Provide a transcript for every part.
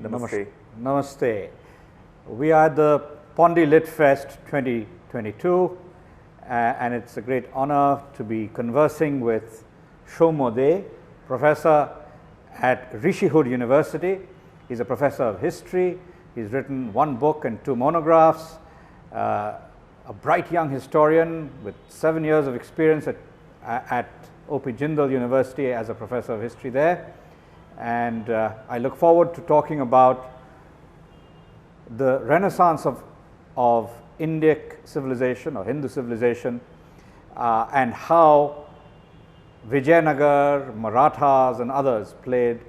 Namaste. Namaste. We are at the Pondi Lit Fest 2022 and it's a great honor to be conversing with Saumya Dey, professor at Rishihood University. He's a professor of history. He's written one book and two monographs, a bright young historian with 7 years of experience at O.P. Jindal University as a professor of history there. And I look forward to talking about the renaissance of Indic civilization or Hindu civilization and how Vijayanagar, Marathas and others played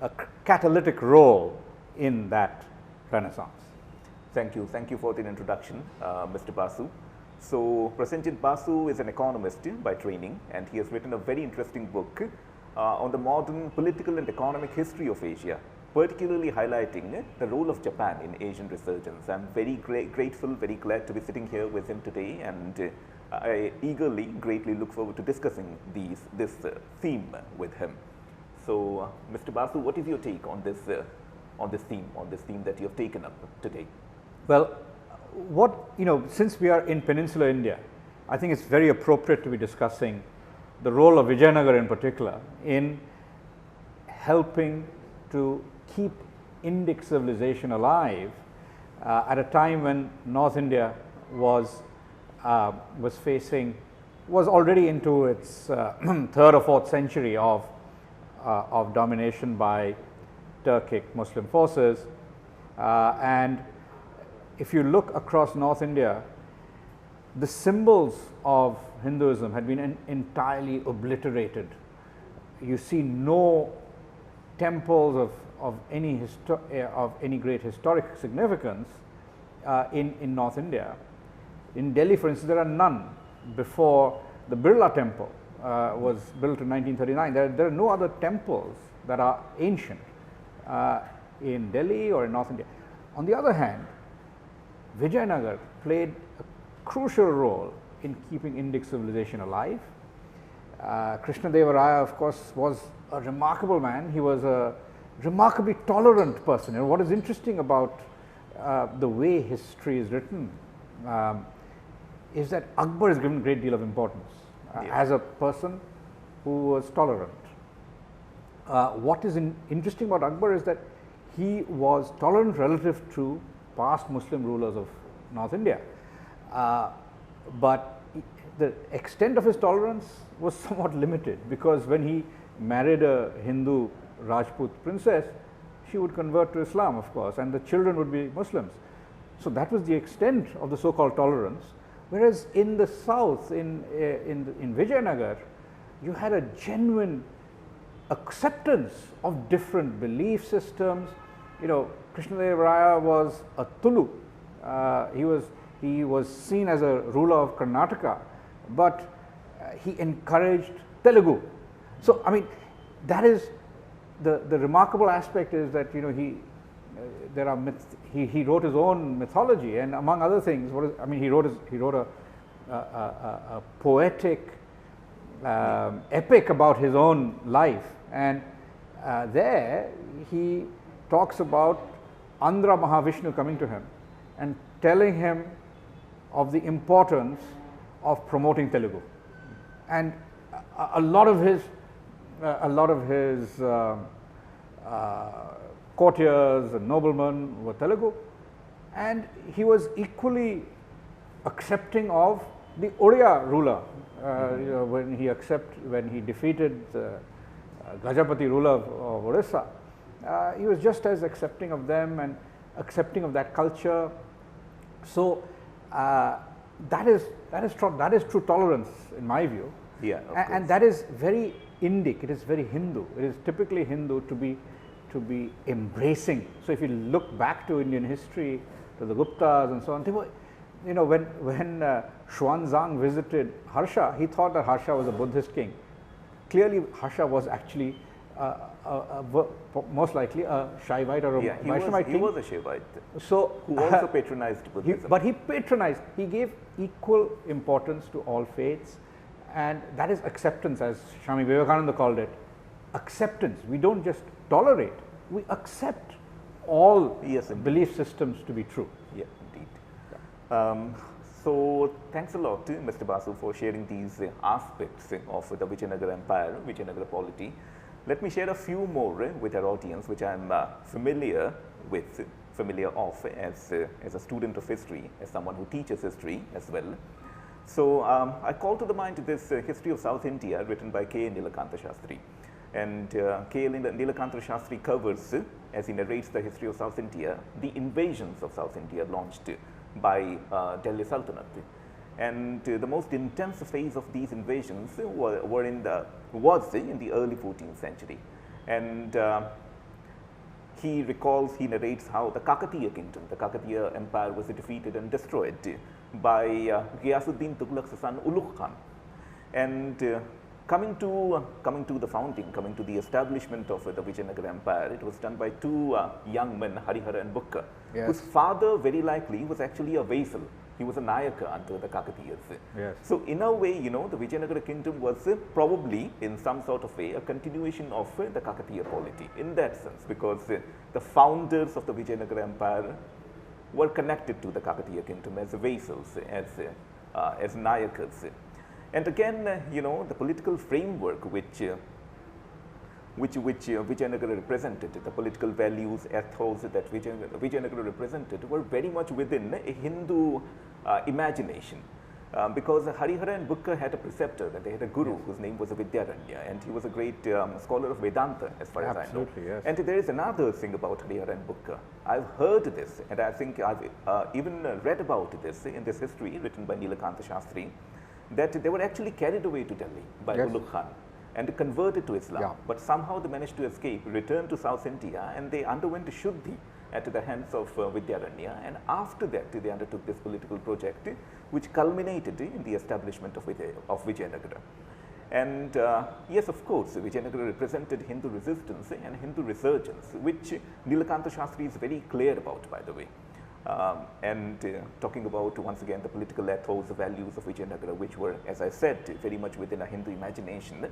a catalytic role in that renaissance. Thank you. Thank you for the introduction, Mr. Basu. So, Prasenjit Basu is an economist by training, and he has written a very interesting book on the modern political and economic history of Asia, particularly highlighting the role of Japan in Asian resurgence. I am very grateful, very glad to be sitting here with him today, and I eagerly, greatly look forward to discussing this theme with him. So, Mr. Basu, what is your take on this theme that you have taken up today? Well, since we are in Peninsular India, I think it's very appropriate to be discussing the role of Vijayanagar in particular in helping to keep Indic civilization alive at a time when North India was already into its third or fourth century of domination by Turkic Muslim forces, and if you look across North India, the symbols of Hinduism had been entirely obliterated. You see no temples of any great historic significance in North India. In Delhi, for instance, there are none. Before the Birla temple was built in 1939, there are no other temples that are ancient in Delhi or in North India. On the other hand, Vijayanagar played a crucial role in keeping Indic civilization alive. Krishnadevaraya, of course, was a remarkable man. He was a remarkably tolerant person. And what is interesting about the way history is written is that Akbar is given a great deal of importance as a person who was tolerant. What is interesting about Akbar is that he was tolerant relative to past Muslim rulers of North India. But the extent of his tolerance was somewhat limited, because when he married a Hindu Rajput princess, she would convert to Islam, of course, and the children would be Muslims. So that was the extent of the so-called tolerance. Whereas in the south, in Vijayanagar, you had a genuine acceptance of different belief systems. Krishnadevaraya was a Tulu. He was seen as a ruler of Karnataka, but he encouraged Telugu. So, I mean, that is the remarkable aspect is that he wrote his own mythology, and among other things, he wrote a poetic epic about his own life, and there he talks about Andhra Mahavishnu coming to him and telling him of the importance of promoting Telugu, and a lot of his courtiers and noblemen were Telugu, and he was equally accepting of the Odia ruler. When he defeated the Gajapati ruler of Orissa, he was just as accepting of them and accepting of that culture. So that is true tolerance in my view. Yeah, and that is very Indic. It is very Hindu. It is typically Hindu to be embracing. So if you look back to Indian history, to the Guptas and so on, they were, when Xuanzang visited Harsha, he thought that Harsha was a Buddhist king. Clearly, Harsha was actually most likely a Shaivite or a Vaishnavite king. He was a Shaivite, so who also patronized Buddhism. But he patronized, he gave equal importance to all faiths, and that is acceptance, as Swami Vivekananda called it. Acceptance. We don't just tolerate, we accept all Yes, indeed. belief systems to be true. Yeah, indeed. So thanks a lot, Mr. Basu, for sharing these aspects of the Vijayanagar Empire, Vijayanagar polity. Let me share a few more with our audience, which I'm familiar of as a student of history, as someone who teaches history as well. So I call to the mind this History of South India, written by K. Nilakanta Shastri. And K. Nilakanta Shastri covers, as he narrates the history of South India, the invasions of South India launched by Delhi Sultanate. And the most intense phase of these invasions was in the early 14th century. And he narrates how the Kakatiya kingdom, the Kakatiya empire, was defeated and destroyed by Ghiyasuddin Tughlaq's son Ulugh Khan. And coming to the founding, coming to the establishment of the Vijayanagar Empire, it was done by two young men, Harihara and Bukka, Yes. whose father very likely was actually a vassal. He was a Nayaka under the Kakatiyas. Yes. So in a way, the Vijayanagar kingdom was probably in some sort of way a continuation of the Kakatiya polity in that sense, because the founders of the Vijayanagar Empire were connected to the Kakatiya kingdom as vassals, as Nayakas. And again, the political framework which Vijayanagar represented, the political values, ethos that Vijayanagar represented were very much within a Hindu imagination. Because Harihara and Bukka had a preceptor, that they had a guru whose name was Vidyaranya, and he was a great scholar of Vedanta, as far as I know. Absolutely, yes. And there is another thing about Harihara and Bukka. I've heard this, and I think I've even read about this in this history written by Nilakanta Shastri, that they were actually carried away to Delhi by Yes. Ulugh Khan and converted to Islam. Yeah. But somehow they managed to escape, return to South India, and they underwent Shuddhi at the hands of Vidyaranya. And after that, they undertook this political project, which culminated in the establishment of Vijayanagar. And yes, of course, Vijayanagar represented Hindu resistance and Hindu resurgence, which Nilakanta Shastri is very clear about, by the way. Talking about once again the political ethos, the values of Vijayanagar, which were, as I said, very much within a Hindu imagination.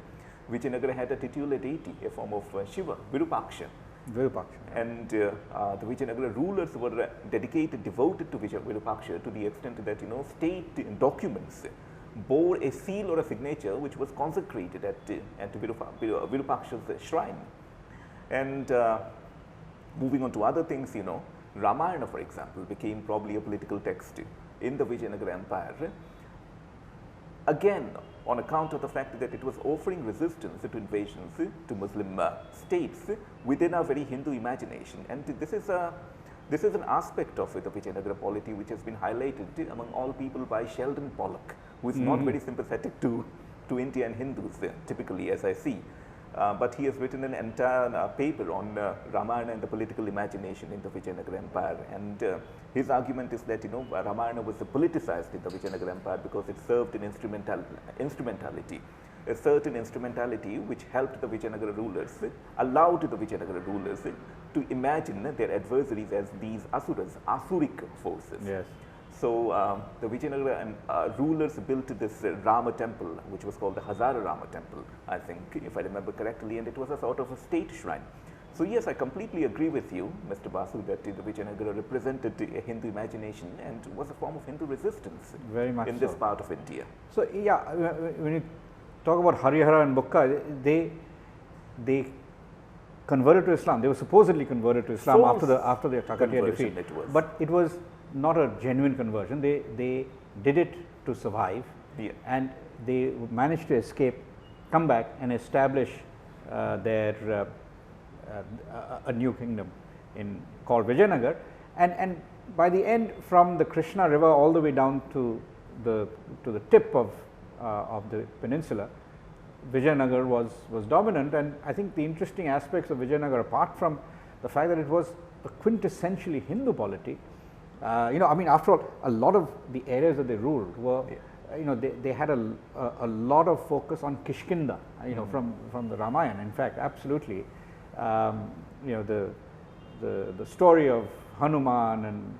Vijayanagar had a titular deity, a form of Shiva, Virupaksha. Virupaksha. And the Vijayanagar rulers were dedicated, devoted to Virupaksha to the extent that state documents bore a seal or a signature which was consecrated at Virupaksha's shrine. And moving on to other things, Ramayana, for example, became probably a political text in the Vijayanagar Empire, again on account of the fact that it was offering resistance to invasions to Muslim states within a very Hindu imagination. And this is an aspect of the Vijayanagar polity which has been highlighted among all people by Sheldon Pollock, who is not very sympathetic to Indian Hindus typically, as I see. But he has written an entire paper on Ramayana and the political imagination in the Vijayanagar Empire. And his argument is that Ramayana was politicized in the Vijayanagar Empire because it served an instrumentality, a certain instrumentality which helped the Vijayanagar rulers, allowed the Vijayanagar rulers to imagine their adversaries as these asuras, asuric forces. Yes. So the Vijayanagar rulers built this Rama temple, which was called the Hazara Rama temple, I think, if I remember correctly, and it was a sort of a state shrine. So yes, I completely agree with you, Mr. Basu, that the Vijayanagar represented a Hindu imagination and was a form of Hindu resistance Very much in so. this part of India. So yeah, when you talk about Harihara and Bukka, they converted to Islam. They were supposedly converted to Islam after the Kakatiya defeat. But it was not a genuine conversion. They did it to survive, and they managed to escape, come back and establish their a new kingdom called Vijayanagar. And by the end, from the Krishna River all the way down to the tip of the peninsula, Vijayanagar was dominant. And I think the interesting aspects of Vijayanagar, apart from the fact that it was a quintessentially Hindu polity, I mean, after all, a lot of the areas that they ruled were, they had a lot of focus on Kishkinda, from the Ramayana. In fact, absolutely, the story of Hanuman and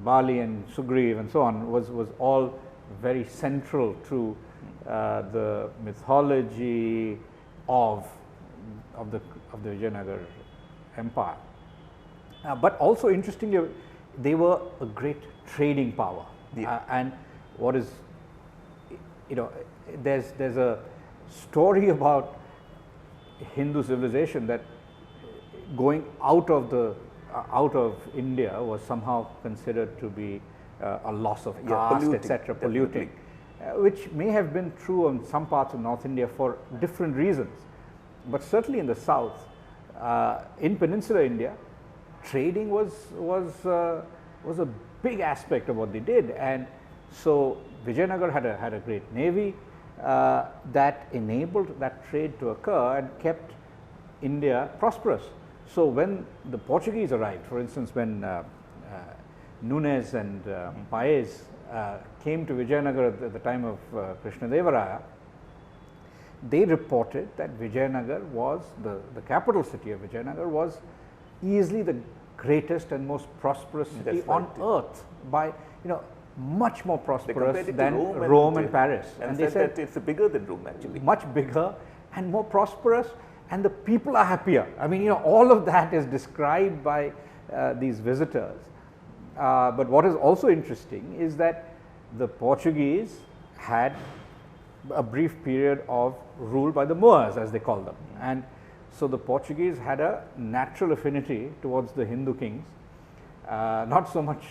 Bali and Sugriv and so on was all very central to the mythology of the Vijayanagar Empire. But also interestingly, they were a great trading power. And what is, there's a story about Hindu civilization that going out of India was somehow considered to be a loss of caste, etc., polluting, which may have been true in some parts of North India for different reasons. But certainly in the south, in peninsular India, trading was a big aspect of what they did. And so Vijayanagar had a great navy that enabled that trade to occur and kept India prosperous. So when the Portuguese arrived, for instance, when Nunes and Paez came to Vijayanagar at the time of Krishnadevaraya, they reported that Vijayanagar was, the capital city of Vijayanagar was easily the greatest and most prosperous city on earth, by much more prosperous than Rome and Paris. And they said that it's bigger than Rome, actually. Much bigger and more prosperous, and the people are happier. I mean, all of that is described by these visitors. But what is also interesting is that the Portuguese had a brief period of rule by the Moors, as they call them. And so the Portuguese had a natural affinity towards the Hindu kings, not so much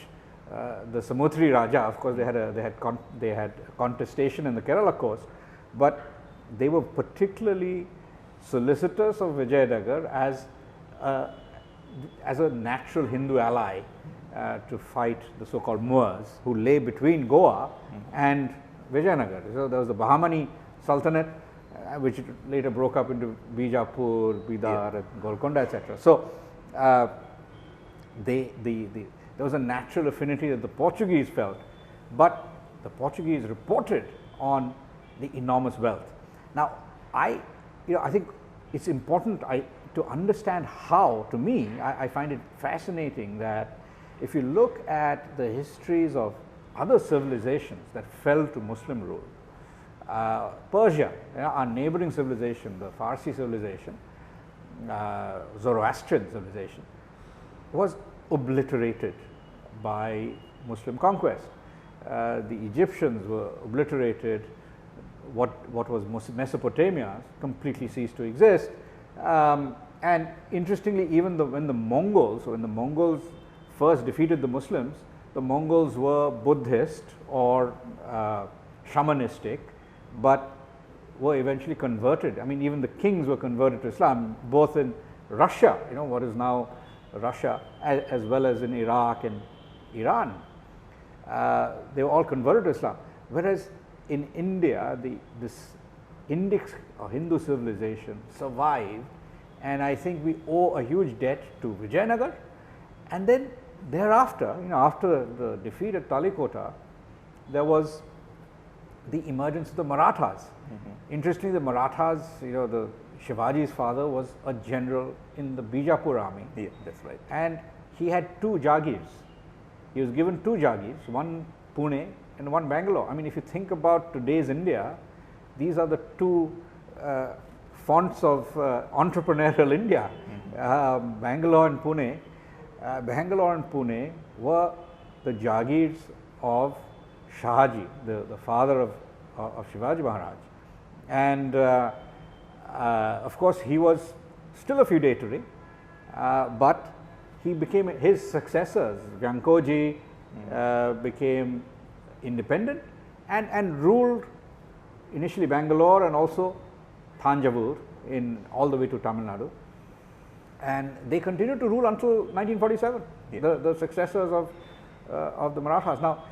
the Samutri Raja. Of course, they had contestation in the Kerala coast, but they were particularly solicitous of Vijayanagar as a natural Hindu ally to fight the so-called Moors, who lay between Goa and Vijayanagar. So there was the Bahmani Sultanate, which later broke up into Bijapur, Bidar, and Golconda, etc. So there was a natural affinity that the Portuguese felt, but the Portuguese reported on the enormous wealth. Now, I think it's important to understand how. To me, I find it fascinating that if you look at the histories of other civilizations that fell to Muslim rule, Persia, our neighboring civilization, the Farsi civilization, Zoroastrian civilization, was obliterated by Muslim conquest. The Egyptians were obliterated. What was Mesopotamia completely ceased to exist. And interestingly, even when the Mongols first defeated the Muslims, the Mongols were Buddhist or shamanistic, but were eventually converted. I mean, even the kings were converted to Islam, both in Russia, what is now Russia, as well as in Iraq and Iran. They were all converted to Islam. Whereas in India, this Indic or Hindu civilization survived, and I think we owe a huge debt to Vijayanagar. And then thereafter, after the defeat at Talikota, there was the emergence of the Marathas. Interestingly, the Marathas, the Shivaji's father was a general in the Bijapur army. Yeah, that's right. And he had 2 Jagirs. He was given 2 Jagirs, one Pune and one Bangalore. I mean, if you think about today's India, these are the 2 fonts of entrepreneurial India, Bangalore and Pune. Bangalore and Pune were the Jagirs of Shahaji, the father of Shivaji Maharaj. And of course, he was still a feudatory, but he became, his successors, Vyankoji, became independent and ruled initially Bangalore and also Thanjavur all the way to Tamil Nadu. And they continued to rule until 1947, the successors of the Marathas. Now,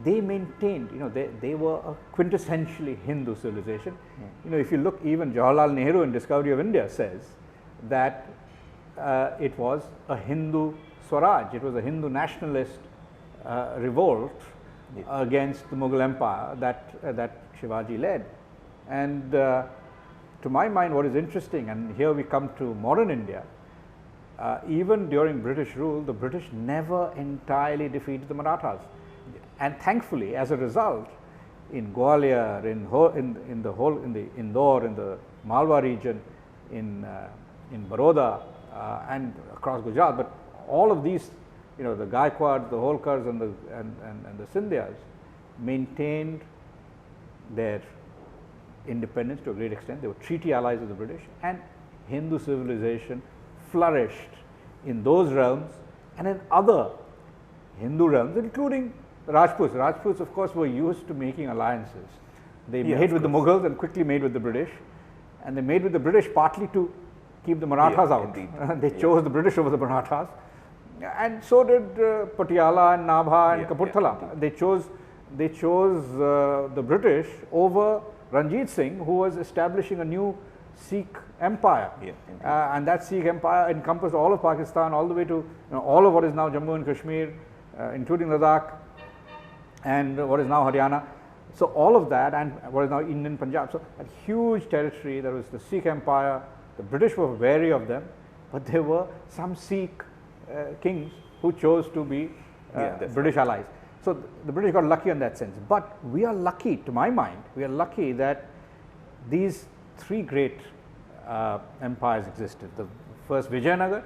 they maintained, they were a quintessentially Hindu civilization. If you look, even Jawaharlal Nehru in Discovery of India says that it was a Hindu Swaraj, it was a Hindu nationalist revolt against the Mughal Empire that Shivaji led. And to my mind, what is interesting, and here we come to modern India, even during British rule, the British never entirely defeated the Marathas. And thankfully, as a result, in Gwalior, in the Indore, in the Malwa region, in Baroda, and across Gujarat, but all of these, you know, the Gaikwads, the Holkars and the Scindias maintained their independence to a great extent. They were treaty allies of the British, and Hindu civilization flourished in those realms and in other Hindu realms, including the Rajputs. The Rajputs, of course, were used to making alliances. They made with the Mughals and quickly made with the British, and they made with the British partly to keep the Marathas out. They chose the British over the Marathas, and so did Patiala and Nabha and Kapurthala. They chose the British over Ranjit Singh, who was establishing a new Sikh empire, and that Sikh empire encompassed all of Pakistan, all the way to, you know, all of what is now Jammu and Kashmir, including Ladakh and what is now Haryana. So all of that, and what is now Indian Punjab. So a huge territory. There was the Sikh empire. The British were wary of them, but there were some Sikh kings who chose to be British allies. So the British got lucky in that sense. But we are lucky, to my mind, we are lucky that these three great empires existed. The first Vijayanagar,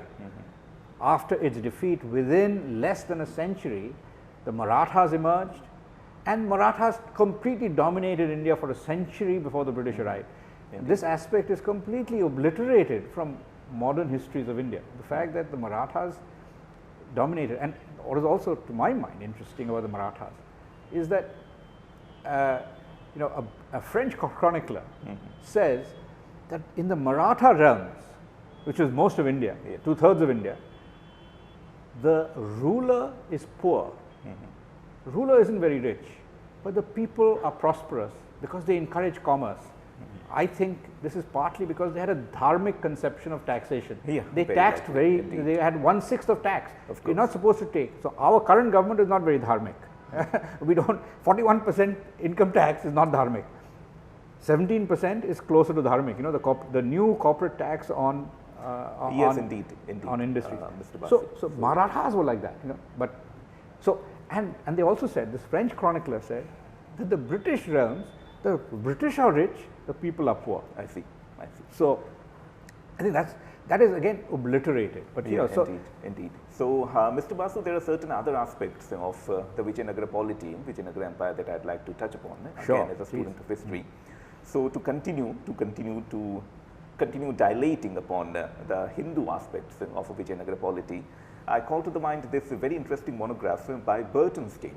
after its defeat, within less than a century, the Marathas emerged, and Marathas completely dominated India for a century before the British arrived. This aspect is completely obliterated from modern histories of India. The fact that the Marathas dominated, and what is also, to my mind, interesting about the Marathas is that you know, a French chronicler says that in the Maratha realms, which is most of India, 2/3 of India, the ruler is poor. The ruler isn't very rich, but the people are prosperous because they encourage commerce. I think this is partly because they had a dharmic conception of taxation. They taxed they had 1/6 of tax. You're not supposed to take. So our current government is not very dharmic. We don't, 41% income tax is not dharmic. 17% is closer to dharmic. You know, the new corporate tax on industry. So Marathas were like that, you know. But so and they also said, this French chronicler said that the British realms, the British are rich, the people are poor. I see. So I think that is again obliterated. But you know, so indeed. So Mr. Basu, there are certain other aspects of the Vijayanagar polity, Vijayanagar empire, that I'd like to touch upon again as a student of history. So to continue dilating upon the Hindu aspects of Vijayanagar polity, I call to the mind this very interesting monograph by Burtonstein.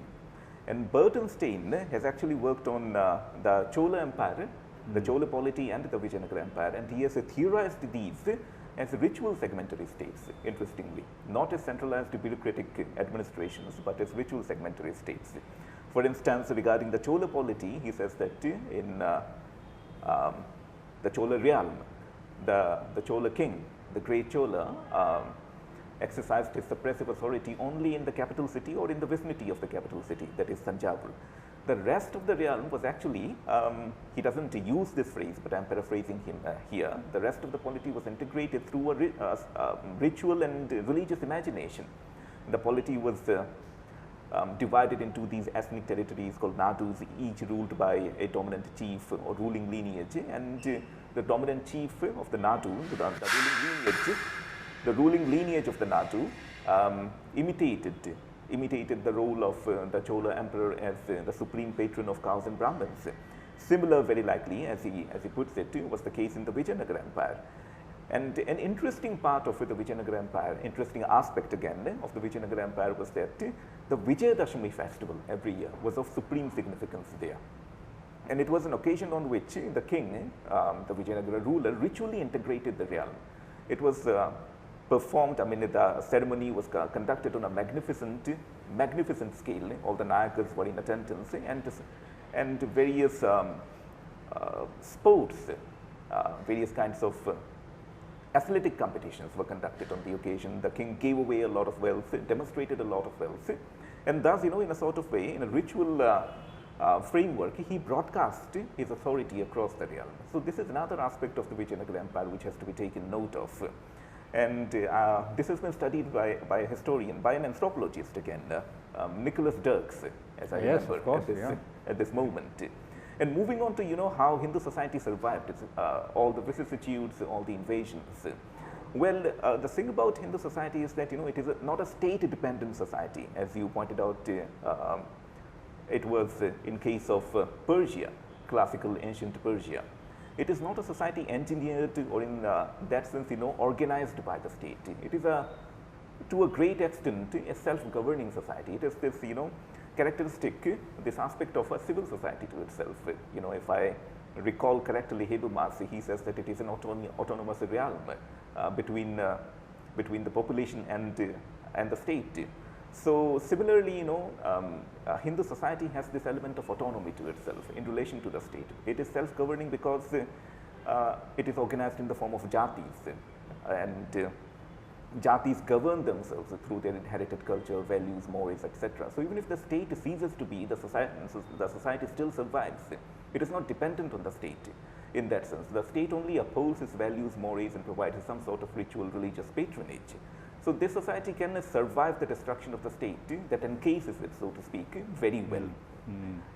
And Burtonstein has actually worked on the Chola Empire, the Chola polity and the Vijayanagar Empire, and he has theorized these as ritual segmentary states, interestingly, not as centralized bureaucratic administrations, but as ritual segmentary states. For instance, regarding the Chola polity, he says that in the Chola realm, the Chola king, the great Chola, exercised his suppressive authority only in the capital city or in the vicinity of the capital city, that is Tanjavur. The rest of the realm was actually, he doesn't use this phrase, but I am paraphrasing him here. The rest of the polity was integrated through a ritual and religious imagination. The polity was divided into these ethnic territories called nadus, each ruled by a dominant chief or ruling lineage, and the dominant chief of the nadu, the ruling lineage of the nadu imitated the role of the Chola emperor as the supreme patron of cows and Brahmins. Similar, very likely, as he puts it, was the case in the Vijayanagar Empire. And an interesting part of the Vijayanagar Empire, interesting aspect again of the Vijayanagar Empire, was that the Vijayadashami festival every year was of supreme significance there. And it was an occasion on which the king, the Vijayanagar ruler, ritually integrated the realm. It was performed, I mean, the ceremony was conducted on a magnificent scale. All the Nayakas were in attendance, and various sports, various kinds of athletic competitions were conducted on the occasion. The king gave away a lot of wealth, demonstrated a lot of wealth, and thus, you know, in a sort of way, in a ritual framework, he broadcast his authority across the realm. So this is another aspect of the Vijayanagar Empire which has to be taken note of. And this has been studied by a historian, by an anthropologist again, Nicholas Dirks, as I remember, at this moment. And moving on to, you know, how Hindu society survived all the vicissitudes, all the invasions. Well, the thing about Hindu society is that it is not a state-dependent society, as you pointed out. It was in case of Persia, classical ancient Persia. It is not a society engineered or in that sense, organized by the state. It is to a great extent a self-governing society. It is this, characteristic, this aspect of a civil society to itself. If I recall correctly, Habermas, he says that it is an autonomous realm between the population and the state. So similarly, Hindu society has this element of autonomy to itself in relation to the state. It is self-governing because it is organized in the form of jatis, and jatis govern themselves through their inherited culture, values, mores, etc. So even if the state ceases to be, the society still survives. It is not dependent on the state in that sense. The state only upholds its values, mores, and provides some sort of ritual religious patronage. So this society can survive the destruction of the state that encases it, so to speak, very well.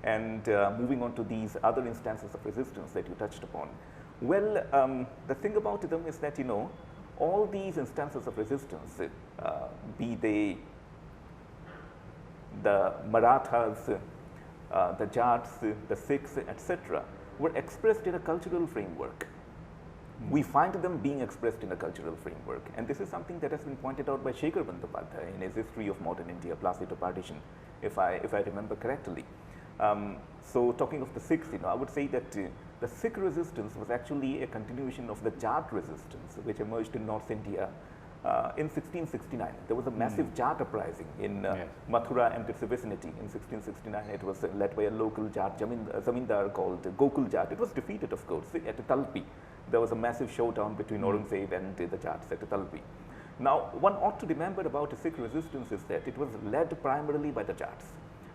And moving on to these other instances of resistance that you touched upon. Well, the thing about them is that, all these instances of resistance, be they the Marathas, the Jats, the Sikhs, etc., were expressed in a cultural framework. We find them being expressed in a cultural framework, and this is something that has been pointed out by Shekhar Bandyopadhyay in his History of Modern India, Place to Partition, if I remember correctly. So talking of the Sikhs, I would say that the Sikh resistance was actually a continuation of the Jat resistance, which emerged in North India in 1669. There was a massive Jat uprising in Mathura and its vicinity in 1669. It was led by a local Jat zamindar called Gokul Jat. It was defeated, of course, at Talpi. There was a massive showdown between Aurangzeb and the Jats at Talpi. Now, one ought to remember about the Sikh resistance is that it was led primarily by the Jats.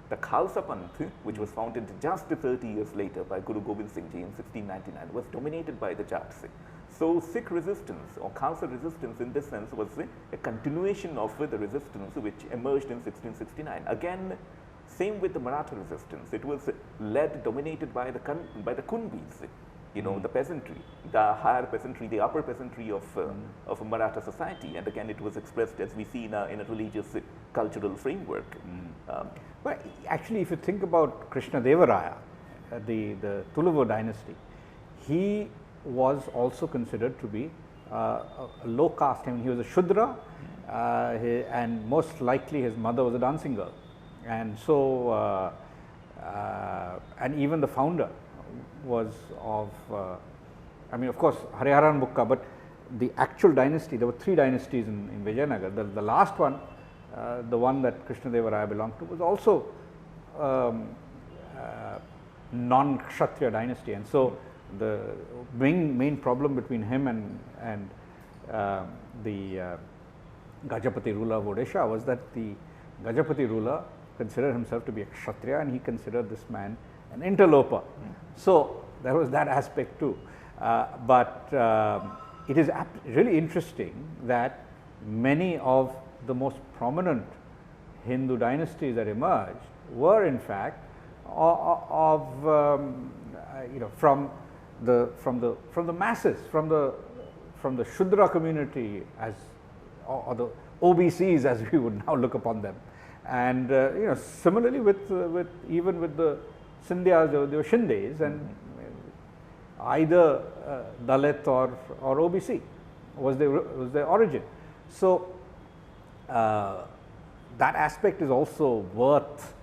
The Khalsa Panth, which was founded just 30 years later by Guru Gobind Singh Ji in 1699, was dominated by the Jats. So Sikh resistance or Khalsa resistance in this sense was a continuation of the resistance which emerged in 1669. Again, same with the Maratha resistance. It was led, dominated by the Kunbis, the peasantry, the higher peasantry, the upper peasantry of a Maratha society. And again, it was expressed, as we see in a religious cultural framework. But actually, if you think about Krishna Devaraya, the Tuluva dynasty, he was also considered to be a low caste. I mean, he was a Shudra, and most likely his mother was a dancing girl. And so, and even the founder was of, I mean, of course, Hariharan Bukka, but the actual dynasty, there were 3 dynasties in Vijayanagar. The last one, the one that Krishna Devaraya belonged to, was also non-Kshatriya dynasty. And so the main problem between him and the Gajapati ruler of Odisha was that the Gajapati ruler considered himself to be a Kshatriya, and he considered this man an interloper. So there was that aspect too. But it is really interesting that many of the most prominent Hindu dynasties that emerged were in fact from the masses, from the Shudra community, or the OBCs as we would now look upon them. And similarly with the Scindias, they were Shindes, and either Dalit or OBC was their origin. So that aspect is also worth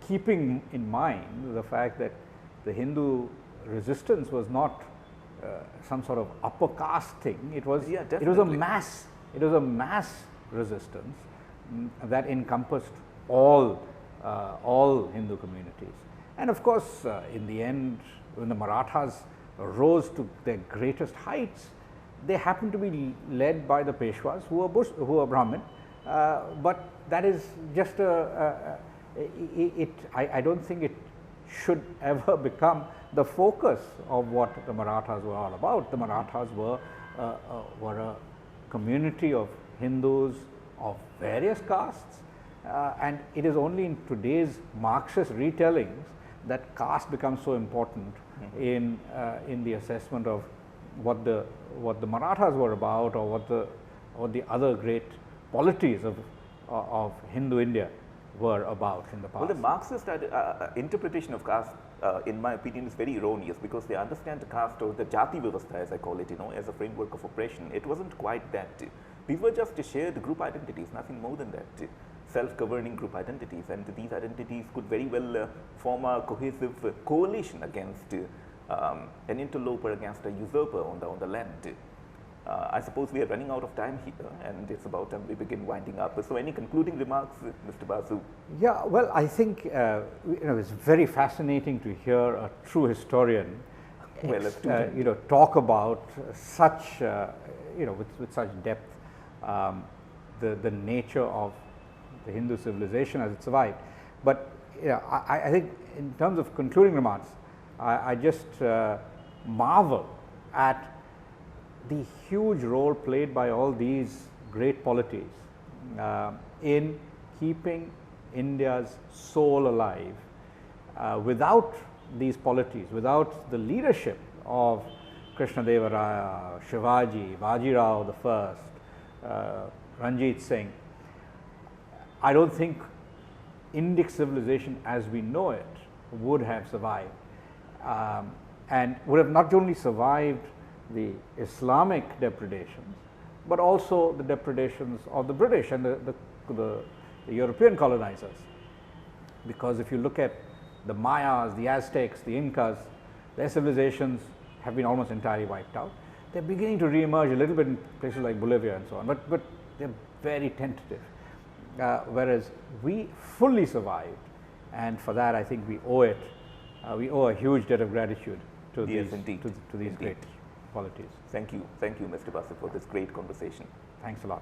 keeping in mind, the fact that the Hindu resistance was not some sort of upper caste thing. It was a mass resistance that encompassed all Hindu communities. And of course, in the end, when the Marathas rose to their greatest heights, they happened to be led by the Peshwas, who were Brahmin. But that is just I don't think it should ever become the focus of what the Marathas were all about. The Marathas were a community of Hindus of various castes, and it is only in today's Marxist retellings that caste becomes so important in the assessment of what the Marathas were about, or what the other great polities of Hindu India were about in the past. Well, the Marxist interpretation of caste, in my opinion, is very erroneous, because they understand the caste, or the jati vyavastha, as I call it, as a framework of oppression. It wasn't quite that. These were just shared group identities, nothing more than that. Self-governing group identities, and these identities could very well form a cohesive coalition against an interloper, against a usurper on the land. I suppose we are running out of time here, and it's about time we begin winding up. So, any concluding remarks, Mr. Basu? Yeah, well, I think it's very fascinating to hear a true historian, talk about such, with such depth, the nature of the Hindu civilization as it survived. But I think in terms of concluding remarks, I just marvel at the huge role played by all these great polities in keeping India's soul alive. Without these polities, without the leadership of Krishnadeva Raya, Shivaji, Bajirao I, Ranjit Singh, I don't think Indic civilization as we know it would have survived, and would have not only survived the Islamic depredations, but also the depredations of the British and the European colonizers. Because if you look at the Mayas, the Aztecs, the Incas, their civilizations have been almost entirely wiped out. They're beginning to re-emerge a little bit in places like Bolivia and so on, but they're very tentative. Whereas we fully survived, and for that I think we owe it. We owe a huge debt of gratitude to these great qualities. Thank you, Mr. Basu, for this great conversation. Thanks a lot.